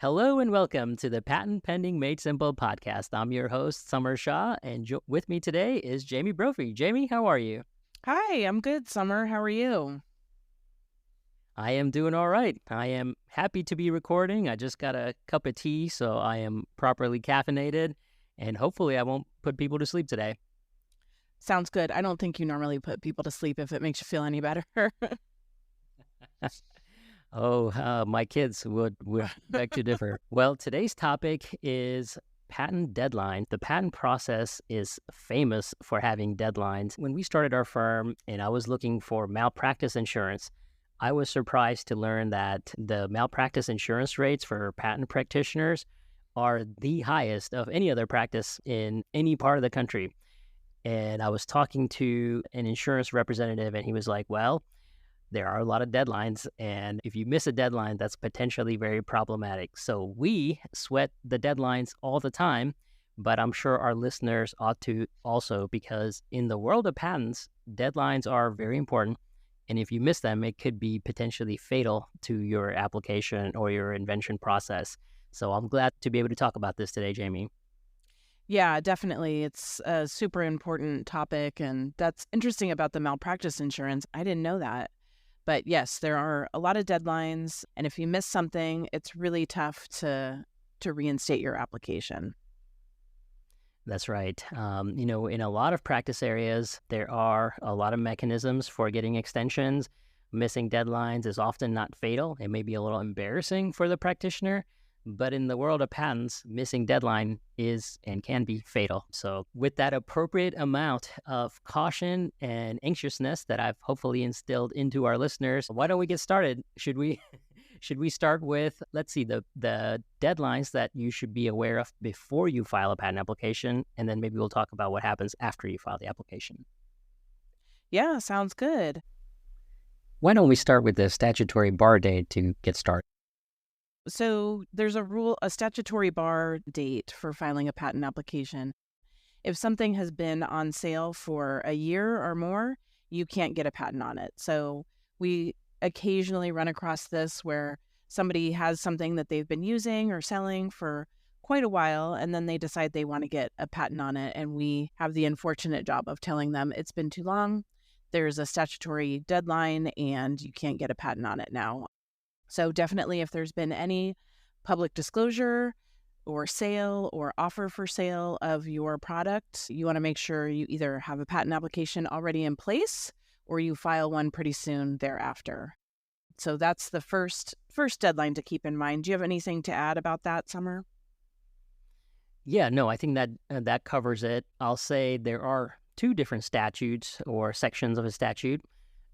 Hello and welcome to the Patent Pending Made Simple podcast. I'm your host, Samar Shah, and with me today is Jamie Brophy. Jamie, how are you? Hi, I'm good, Summer. How are you? I am doing all right. I am happy to be recording. I just got a cup of tea, so I am properly caffeinated, and hopefully I won't put people to sleep today. Sounds good. I don't think you normally put people to sleep if it makes you feel any better. My kids would beg to differ. Well, today's topic is patent deadlines. The patent process is famous for having deadlines. When we started our firm and I was looking for malpractice insurance, I was surprised to learn that the malpractice insurance rates for patent practitioners are the highest of any other practice in any part of the country. And I was talking to an insurance representative, and he was like, well, there are a lot of deadlines, and if you miss a deadline, that's potentially very problematic. So we sweat the deadlines all the time, but I'm sure our listeners ought to also, because in the world of patents, deadlines are very important. And if you miss them, it could be potentially fatal to your application or your invention process. So I'm glad to be able to talk about this today, Jamie. Yeah, definitely. It's a super important topic, and that's interesting about the malpractice insurance. I didn't know that. But yes, there are a lot of deadlines, and if you miss something, it's really tough to reinstate your application. That's right. In a lot of practice areas, there are a lot of mechanisms for getting extensions. Missing deadlines is often not fatal. It may be a little embarrassing for the practitioner, but in the world of patents, missing deadline is and can be fatal. So with that appropriate amount of caution and anxiousness that I've hopefully instilled into our listeners, why don't we get started? Should we start with, let's see, the deadlines that you should be aware of before you file a patent application, and then maybe we'll talk about what happens after you file the application. Yeah, sounds good. Why don't we start with the statutory bar date to get started? So there's a statutory bar date for filing a patent application. If something has been on sale for a year or more, you can't get a patent on it. So we occasionally run across this where somebody has something that they've been using or selling for quite a while, and then they decide they want to get a patent on it. And we have the unfortunate job of telling them it's been too long. There's a statutory deadline and you can't get a patent on it now. So definitely if there's been any public disclosure or sale or offer for sale of your product, you want to make sure you either have a patent application already in place or you file one pretty soon thereafter. So that's the first deadline to keep in mind. Do you have anything to add about that, Summer? Yeah, no, I think that covers it. I'll say there are two different statutes or sections of a statute.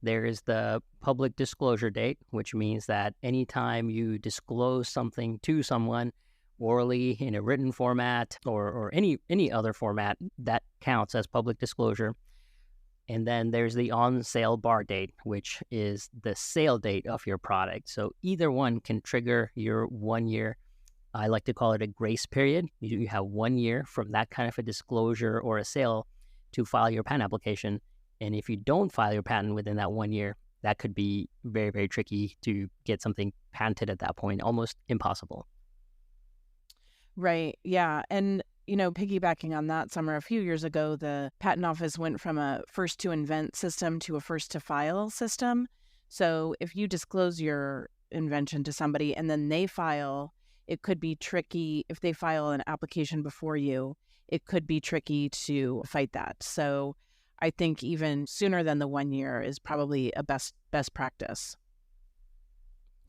There is the public disclosure date, which means that anytime you disclose something to someone orally in a written format or any other format, that counts as public disclosure. And then there's the on sale bar date, which is the sale date of your product. So either one can trigger your 1 year. I like to call it a grace period. You have 1 year from that kind of a disclosure or a sale to file your patent application. And if you don't file your patent within that 1 year, that could be very, very tricky to get something patented at that point, almost impossible. Right. Yeah. And, piggybacking on that, Summer, a few years ago, the patent office went from a first to invent system to a first to file system. So if you disclose your invention to somebody and then they file, it could be tricky. If they file an application before you, it could be tricky to fight that. So I think even sooner than the 1 year is probably a best practice.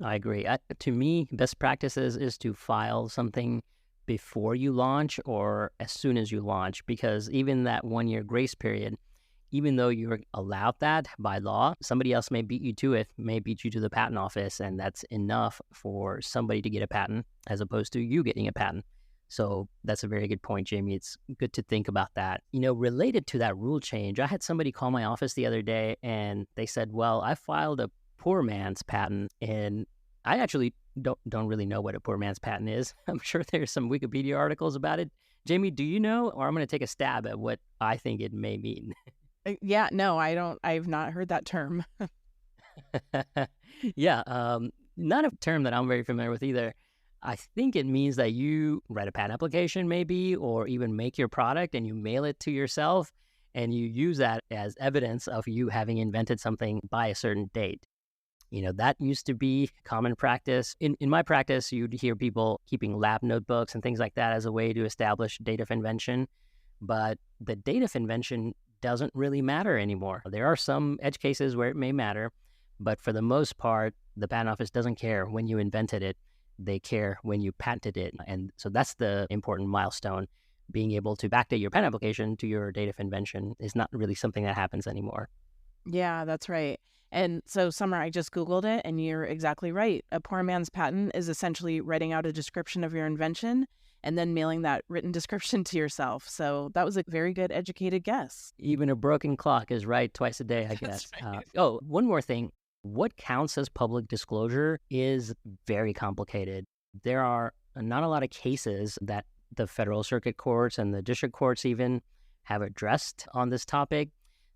I agree. To me, best practices is to file something before you launch or as soon as you launch, because even that 1 year grace period, even though you're allowed that by law, somebody else may beat you to it, may beat you to the patent office, and that's enough for somebody to get a patent as opposed to you getting a patent. So that's a very good point, Jamie. It's good to think about that. Related to that rule change, I had somebody call my office the other day and they said, well, I filed a poor man's patent, and I actually don't really know what a poor man's patent is. I'm sure there's some Wikipedia articles about it. Jamie, do you know? Or I'm going to take a stab at what I think it may mean. Yeah, no, I don't. I've not heard that term. Yeah, not a term that I'm very familiar with either. I think it means that you write a patent application maybe, or even make your product and you mail it to yourself and you use that as evidence of you having invented something by a certain date. That used to be common practice. In my practice, you'd hear people keeping lab notebooks and things like that as a way to establish date of invention. But the date of invention doesn't really matter anymore. There are some edge cases where it may matter, but for the most part, the patent office doesn't care when you invented it. They care when you patented it. And so that's the important milestone. Being able to backdate your patent application to your date of invention is not really something that happens anymore. Yeah, that's right. And so, Summer, I just Googled it, and you're exactly right. A poor man's patent is essentially writing out a description of your invention and then mailing that written description to yourself. So that was a very good educated guess. Even a broken clock is right twice a day, I guess. Right. One more thing. What counts as public disclosure is very complicated. There are not a lot of cases that the federal circuit courts and the district courts even have addressed on this topic.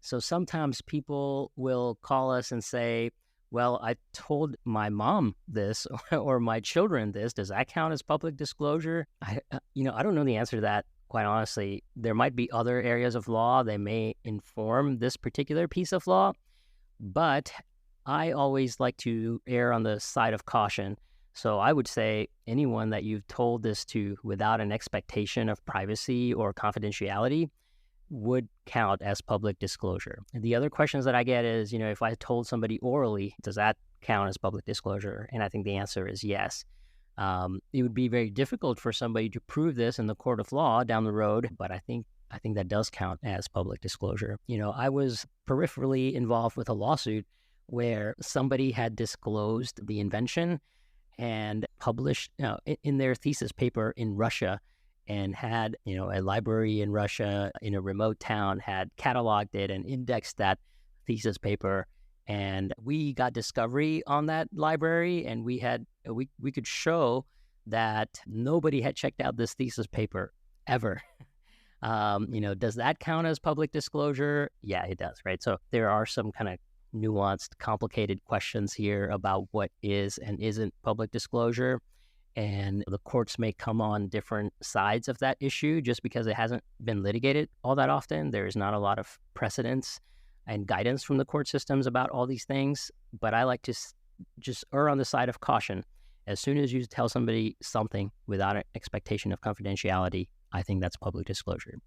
So sometimes people will call us and say, well, I told my mom this or my children this. Does that count as public disclosure? I don't know the answer to that, quite honestly. There might be other areas of law. They may inform this particular piece of law, but I always like to err on the side of caution. So I would say anyone that you've told this to without an expectation of privacy or confidentiality would count as public disclosure. And the other questions that I get is, if I told somebody orally, does that count as public disclosure? And I think the answer is yes. It would be very difficult for somebody to prove this in the court of law down the road, but I think that does count as public disclosure. I was peripherally involved with a lawsuit where somebody had disclosed the invention and published in their thesis paper in Russia, and had a library in Russia in a remote town had cataloged it and indexed that thesis paper. And we got discovery on that library, and we could show that nobody had checked out this thesis paper ever. Does that count as public disclosure? Yeah, it does, right? So there are some kind of nuanced, complicated questions here about what is and isn't public disclosure. And the courts may come on different sides of that issue just because it hasn't been litigated all that often. There's not a lot of precedence and guidance from the court systems about all these things. But I like to just err on the side of caution. As soon as you tell somebody something without an expectation of confidentiality, I think that's public disclosure.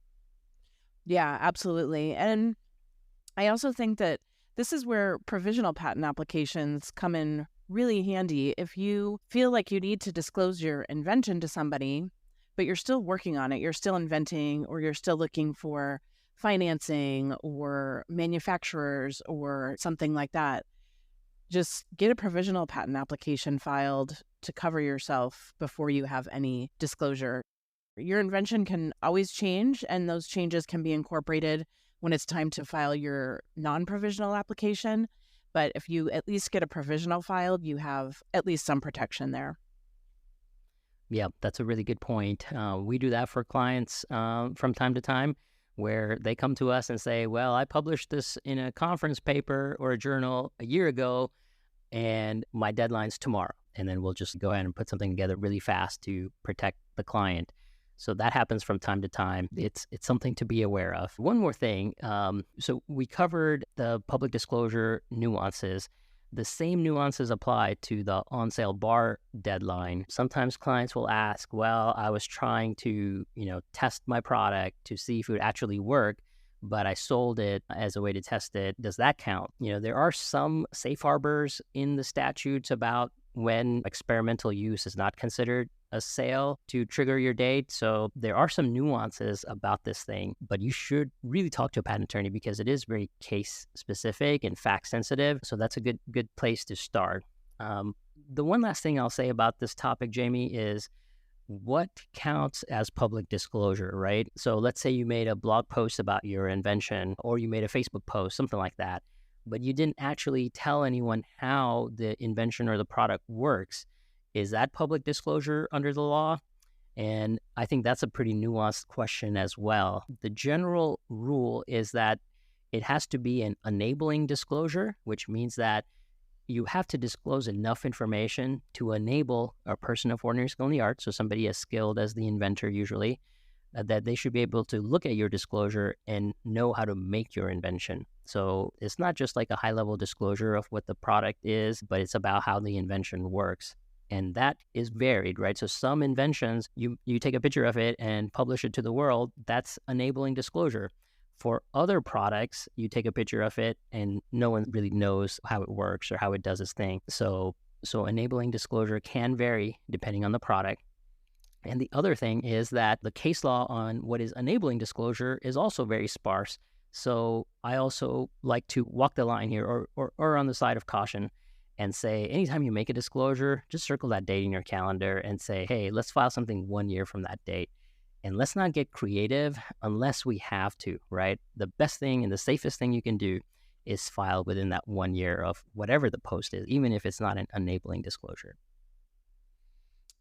Yeah, absolutely. And I also think that this is where provisional patent applications come in really handy. If you feel like you need to disclose your invention to somebody, but you're still working on it, you're still inventing, or you're still looking for financing or manufacturers or something like that, just get a provisional patent application filed to cover yourself before you have any disclosure. Your invention can always change, and those changes can be incorporated when it's time to file your non-provisional application. But if you at least get a provisional filed, you have at least some protection there. Yeah, that's a really good point. We do that for clients from time to time, where they come to us and say, well, I published this in a conference paper or a journal a year ago, and my deadline's tomorrow. And then we'll just go ahead and put something together really fast to protect the client. So that happens from time to time. It's something to be aware of. One more thing. So we covered the public disclosure nuances. The same nuances apply to the on-sale bar deadline. Sometimes clients will ask, well, I was trying to, test my product to see if it would actually work, but I sold it as a way to test it. Does that count? There are some safe harbors in the statutes about when experimental use is not considered a sale to trigger your date. So there are some nuances about this thing, but you should really talk to a patent attorney because it is very case specific and fact sensitive. So that's a good place to start. The one last thing I'll say about this topic, Jamie, is what counts as public disclosure, right? So let's say you made a blog post about your invention, or you made a Facebook post, something like that, but you didn't actually tell anyone how the invention or the product works. Is that public disclosure under the law? And I think that's a pretty nuanced question as well. The general rule is that it has to be an enabling disclosure, which means that you have to disclose enough information to enable a person of ordinary skill in the art, so somebody as skilled as the inventor usually, that they should be able to look at your disclosure and know how to make your invention. So it's not just like a high level disclosure of what the product is, but it's about how the invention works. And that is varied, right? So some inventions, you take a picture of it and publish it to the world, that's enabling disclosure. For other products, you take a picture of it and no one really knows how it works or how it does its thing. So enabling disclosure can vary depending on the product. And the other thing is that the case law on what is enabling disclosure is also very sparse. So I also like to walk the line here or on the side of caution and say, anytime you make a disclosure, just circle that date in your calendar and say, hey, let's file something 1 year from that date. And let's not get creative unless we have to, right? The best thing and the safest thing you can do is file within that 1 year of whatever the post is, even if it's not an enabling disclosure.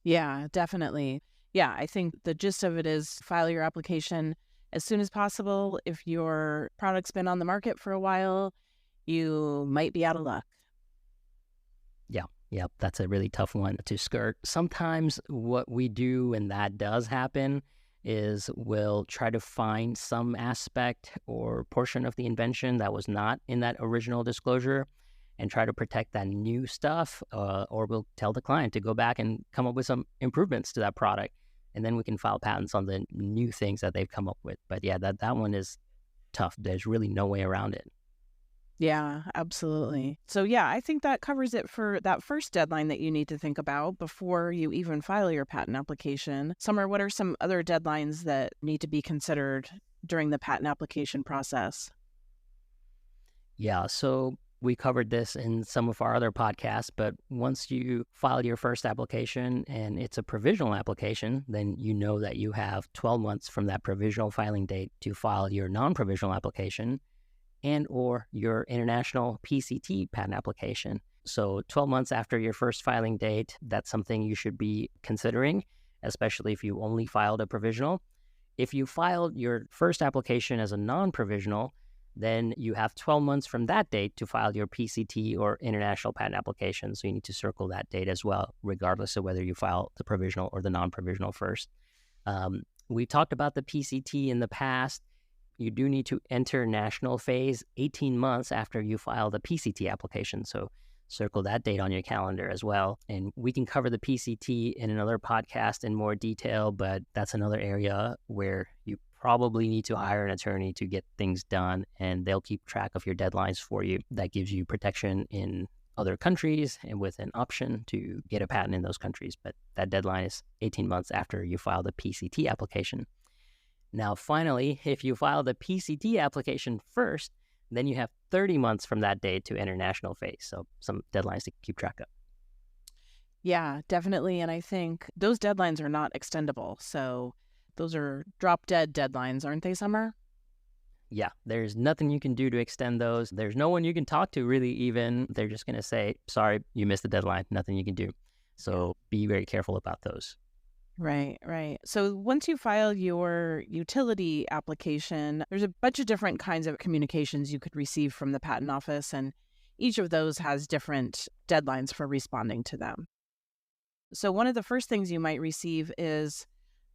Yeah, definitely. Yeah, I think the gist of it is file your application as soon as possible. If your product's been on the market for a while, you might be out of luck. Yeah, that's a really tough one to skirt. Sometimes what we do when that does happen is we'll try to find some aspect or portion of the invention that was not in that original disclosure and try to protect that new stuff, or we'll tell the client to go back and come up with some improvements to that product, and then we can file patents on the new things that they've come up with. But yeah, that one is tough. There's really no way around it. Yeah, absolutely. So, yeah, I think that covers it for that first deadline that you need to think about before you even file your patent application. Summer, what are some other deadlines that need to be considered during the patent application process? Yeah, so we covered this in some of our other podcasts, but once you file your first application and it's a provisional application, then you know that you have 12 months from that provisional filing date to file your non-provisional application and or your international PCT patent application. So 12 months after your first filing date, that's something you should be considering, especially if you only filed a provisional. If you filed your first application as a non-provisional, then you have 12 months from that date to file your PCT or international patent application. So you need to circle that date as well, regardless of whether you file the provisional or the non-provisional first. We talked about the PCT in the past. You do need to enter national phase 18 months after you file the PCT application. So circle that date on your calendar as well. And we can cover the PCT in another podcast in more detail, but that's another area where you probably need to hire an attorney to get things done, and they'll keep track of your deadlines for you. That gives you protection in other countries and with an option to get a patent in those countries. But that deadline is 18 months after you file the PCT application. Now, finally, if you file the PCT application first, then you have 30 months from that date to enter national phase. So some deadlines to keep track of. Yeah, definitely. And I think those deadlines are not extendable. So those are drop dead deadlines, aren't they, Summer? Yeah, there's nothing you can do to extend those. There's no one you can talk to really even. They're just going to say, sorry, you missed the deadline. Nothing you can do. So be very careful about those. Right, right. So once you file your utility application, there's a bunch of different kinds of communications you could receive from the patent office, and each of those has different deadlines for responding to them. So one of the first things you might receive is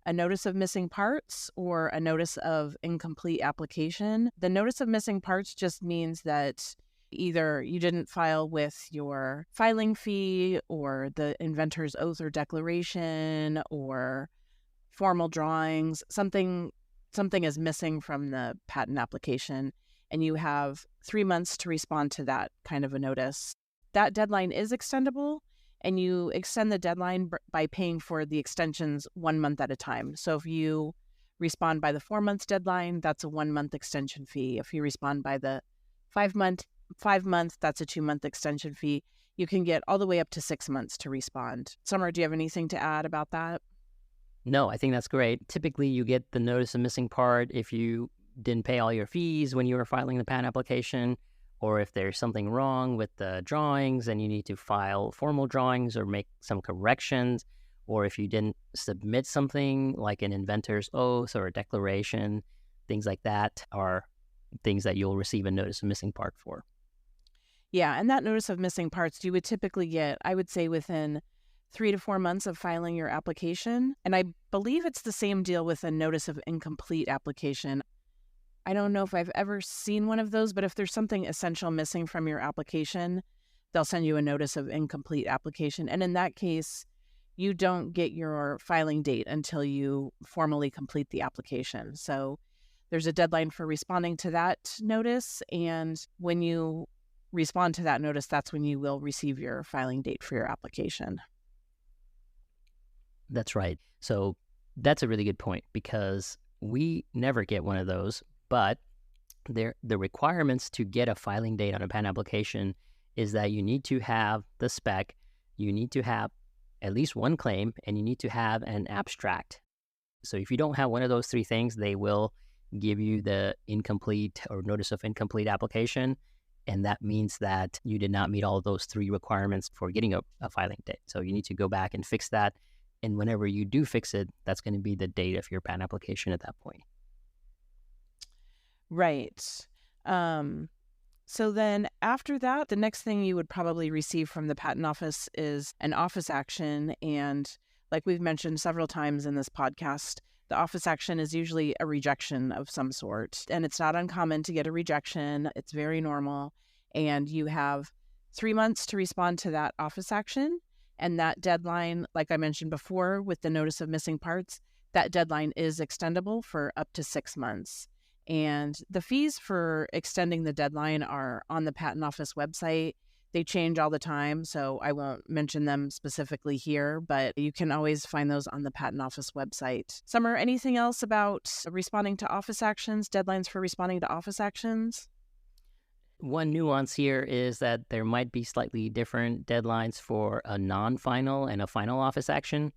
a notice of missing parts or a notice of incomplete application. The notice of missing parts just means that either you didn't file with your filing fee or the inventor's oath or declaration or formal drawings. Something is missing from the patent application, and you have 3 months to respond to that kind of a notice. That deadline is extendable, and you extend the deadline by paying for the extensions 1 month at a time. So if you respond by the 4 month deadline, that's a 1 month extension fee. If you respond by the 5 months, that's a 2 month extension fee. You can get all the way up to 6 months to respond. Summer, do you have anything to add about that? No, I think that's great. Typically, you get the notice of missing part if you didn't pay all your fees when you were filing the patent application, or if there's something wrong with the drawings and you need to file formal drawings or make some corrections, or if you didn't submit something like an inventor's oath or a declaration, things like that are things that you'll receive a notice of missing part for. Yeah, and that notice of missing parts you would typically get, I would say, within 3 to 4 months of filing your application. And I believe it's the same deal with a notice of incomplete application. I don't know if I've ever seen one of those, but if there's something essential missing from your application, they'll send you a notice of incomplete application. And in that case, you don't get your filing date until you formally complete the application. So there's a deadline for responding to that notice. And when you respond to that notice, that's when you will receive your filing date for your application. That's right. So that's a really good point because we never get one of those, but the requirements to get a filing date on a patent application is that you need to have the spec, you need to have at least one claim, and you need to have an abstract. So if you don't have one of those three things, they will give you the incomplete or notice of incomplete application. And that means that you did not meet all of those three requirements for getting a filing date. So you need to go back and fix that. And whenever you do fix it, that's going to be the date of your patent application at that point. Right. So then after that, the next thing you would probably receive from the patent office is an office action. And like we've mentioned several times in this podcast, the office action is usually a rejection of some sort. And it's not uncommon to get a rejection. It's very normal. And you have 3 months to respond to that office action. And that deadline, like I mentioned before, with the notice of missing parts, that deadline is extendable for up to 6 months. And the fees for extending the deadline are on the Patent Office website. They change all the time, so I won't mention them specifically here, but you can always find those on the Patent Office website. Summer, anything else about responding to office actions, deadlines for responding to office actions? One nuance here is that there might be slightly different deadlines for a non-final and a final office action.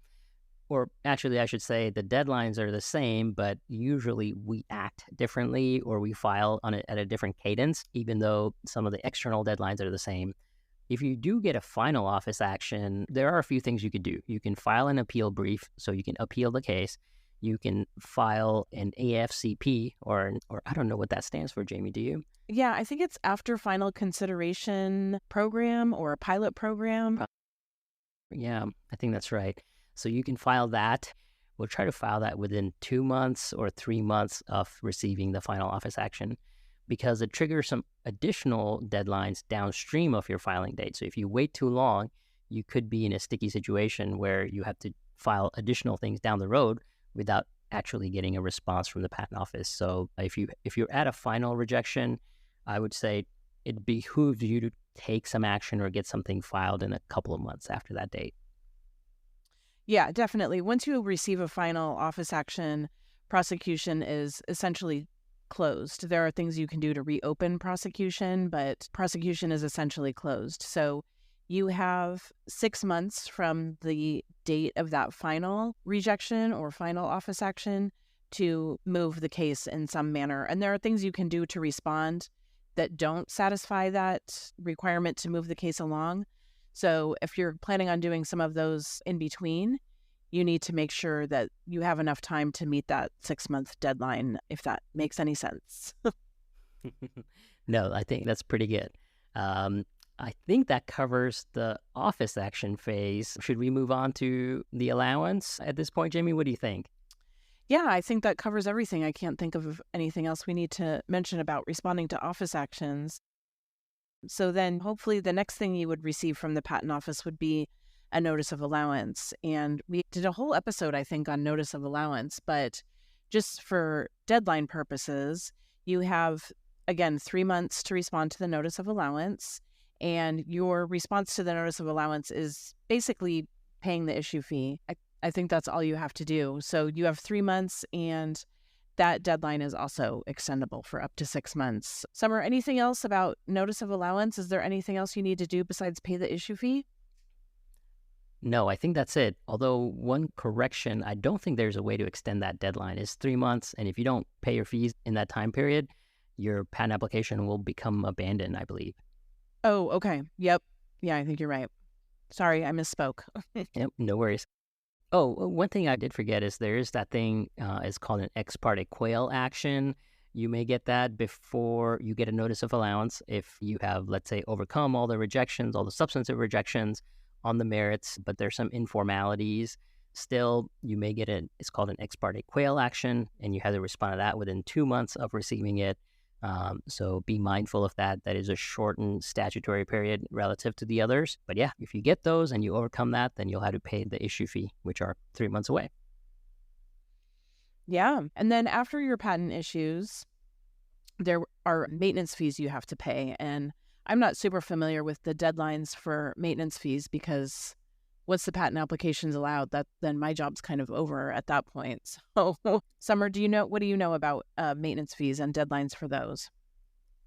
Or actually, I should say the deadlines are the same, but usually we act differently or we file on it at a different cadence, even though some of the external deadlines are the same. If you do get a final office action, there are a few things you could do. You can file an appeal brief, so you can appeal the case. You can file an AFCP, or I don't know what that stands for, Jamie, do you? Yeah, I think it's after final consideration program or a pilot program. Yeah, I think that's right. So you can file that. We'll try to file that within 2 months or 3 months of receiving the final office action because it triggers some additional deadlines downstream of your filing date. So if you wait too long, you could be in a sticky situation where you have to file additional things down the road without actually getting a response from the patent office. So if you're at a final rejection, I would say it behooves you to take some action or get something filed in a couple of months after that date. Yeah, definitely. Once you receive a final office action, prosecution is essentially closed. There are things you can do to reopen prosecution, but prosecution is essentially closed. So you have 6 months from the date of that final rejection or final office action to move the case in some manner. And there are things you can do to respond that don't satisfy that requirement to move the case along. So if you're planning on doing some of those in between, you need to make sure that you have enough time to meet that 6-month deadline, if that makes any sense. No, I think that's pretty good. I think that covers the office action phase. Should we move on to the allowance at this point, Jamie? What do you think? Yeah, I think that covers everything. I can't think of anything else we need to mention about responding to office actions. So then hopefully the next thing you would receive from the patent office would be a notice of allowance. And we did a whole episode, I think, on notice of allowance. But just for deadline purposes, you have, again, 3 months to respond to the notice of allowance. And your response to the notice of allowance is basically paying the issue fee. I think that's all you have to do. So you have 3 months, and that deadline is also extendable for up to 6 months. Summer, anything else about notice of allowance? Is there anything else you need to do besides pay the issue fee? No, I think that's it. Although one correction, I don't think there's a way to extend that deadline. It's 3 months, and if you don't pay your fees in that time period, your patent application will become abandoned, I believe. Oh, okay. Yep. Yeah, I think you're right. Sorry, I misspoke. Yep, no worries. Oh, one thing I did forget is there is that thing, it's called an ex parte quail action. You may get that before you get a notice of allowance if you have, let's say, overcome all the rejections, all the substantive rejections on the merits, but there's some informalities. Still, you may get it's called an ex parte quail action, and you have to respond to that within 2 months of receiving it. So be mindful of that. That is a shortened statutory period relative to the others. But yeah, if you get those and you overcome that, then you'll have to pay the issue fee, which are 3 months away. Yeah. And then after your patent issues, there are maintenance fees you have to pay. And I'm not super familiar with the deadlines for maintenance fees because once the patent application's allowed, then my job's kind of over at that point. So, Summer, what do you know about maintenance fees and deadlines for those?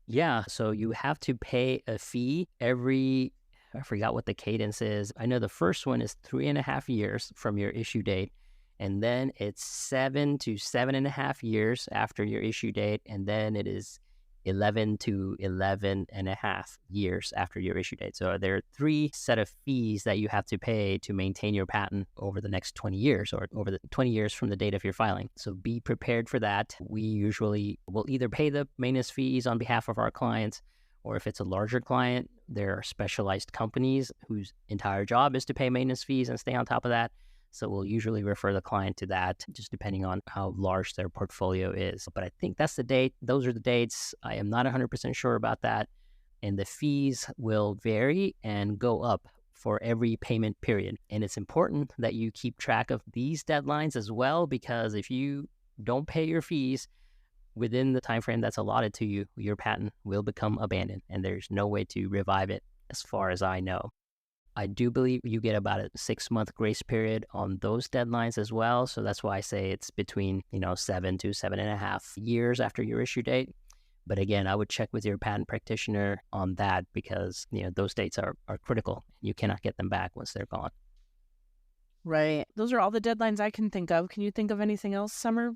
Yeah, so you have to pay a fee I forgot what the cadence is. I know the first one is 3.5 years from your issue date, and then it's 7 to 7.5 years after your issue date, and then it is 11 to 11.5 years after your issue date. So there are 3 set of fees that you have to pay to maintain your patent over the next 20 years or over the 20 years from the date of your filing. So be prepared for that. We usually will either pay the maintenance fees on behalf of our clients, or if it's a larger client, there are specialized companies whose entire job is to pay maintenance fees and stay on top of that. So we'll usually refer the client to that, just depending on how large their portfolio is. But I think that's the date. Those are the dates. I am not 100% sure about that. And the fees will vary and go up for every payment period. And it's important that you keep track of these deadlines as well, because if you don't pay your fees within the time frame that's allotted to you, your patent will become abandoned, and there's no way to revive it as far as I know. I do believe you get about a 6-month grace period on those deadlines as well. So that's why I say it's between, 7 to 7.5 years after your issue date. But again, I would check with your patent practitioner on that because, those dates are critical. You cannot get them back once they're gone. Right. Those are all the deadlines I can think of. Can you think of anything else, Summer?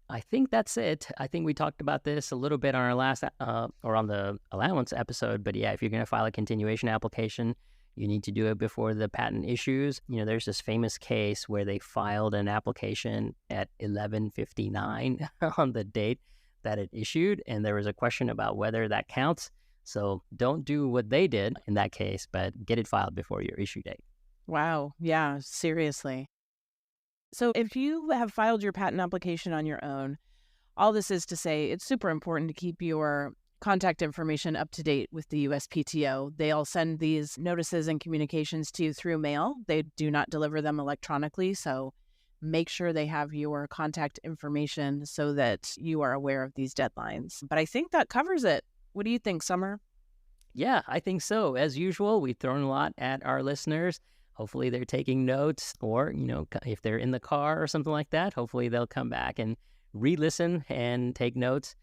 I think that's it. I think we talked about this a little bit on our last or on the allowance episode. But yeah, if you're going to file a continuation application, you need to do it before the patent issues. There's this famous case where they filed an application at 11:59 on the date that it issued, and there was a question about whether that counts. So don't do what they did in that case, but get it filed before your issue date. Wow. Yeah, seriously. So if you have filed your patent application on your own, all this is to say it's super important to keep your contact information up to date with the USPTO. They'll send these notices and communications to you through mail. They do not deliver them electronically, so make sure they have your contact information so that you are aware of these deadlines. But I think that covers it. What do you think, Summer? Yeah, I think so. As usual, we've thrown a lot at our listeners. Hopefully they're taking notes, or, if they're in the car or something like that, hopefully they'll come back and re-listen and take notes.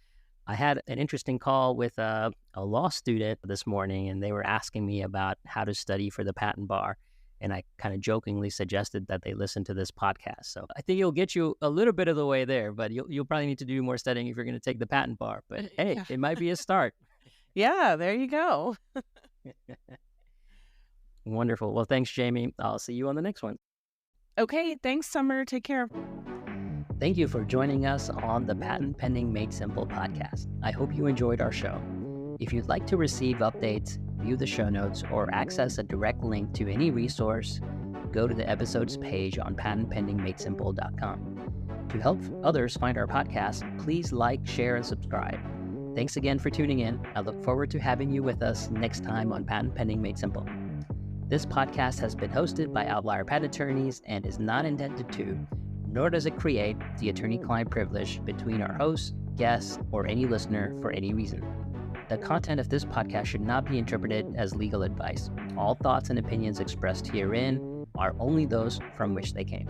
I had an interesting call with a law student this morning, and they were asking me about how to study for the patent bar. And I kind of jokingly suggested that they listen to this podcast. So I think it'll get you a little bit of the way there, but you'll probably need to do more studying if you're going to take the patent bar. But hey, It might be a start. Yeah, there you go. Wonderful. Well, thanks, Jamie. I'll see you on the next one. Okay, thanks, Summer. Take care. Thank you for joining us on the Patent Pending Made Simple podcast. I hope you enjoyed our show. If you'd like to receive updates, view the show notes, or access a direct link to any resource, go to the episodes page on patentpendingmadesimple.com. To help others find our podcast, please like, share, and subscribe. Thanks again for tuning in. I look forward to having you with us next time on Patent Pending Made Simple. This podcast has been hosted by Outlier Patent Attorneys and is not intended to, nor does it create, the attorney-client privilege between our host, guest, or any listener for any reason. The content of this podcast should not be interpreted as legal advice. All thoughts and opinions expressed herein are only those from which they came.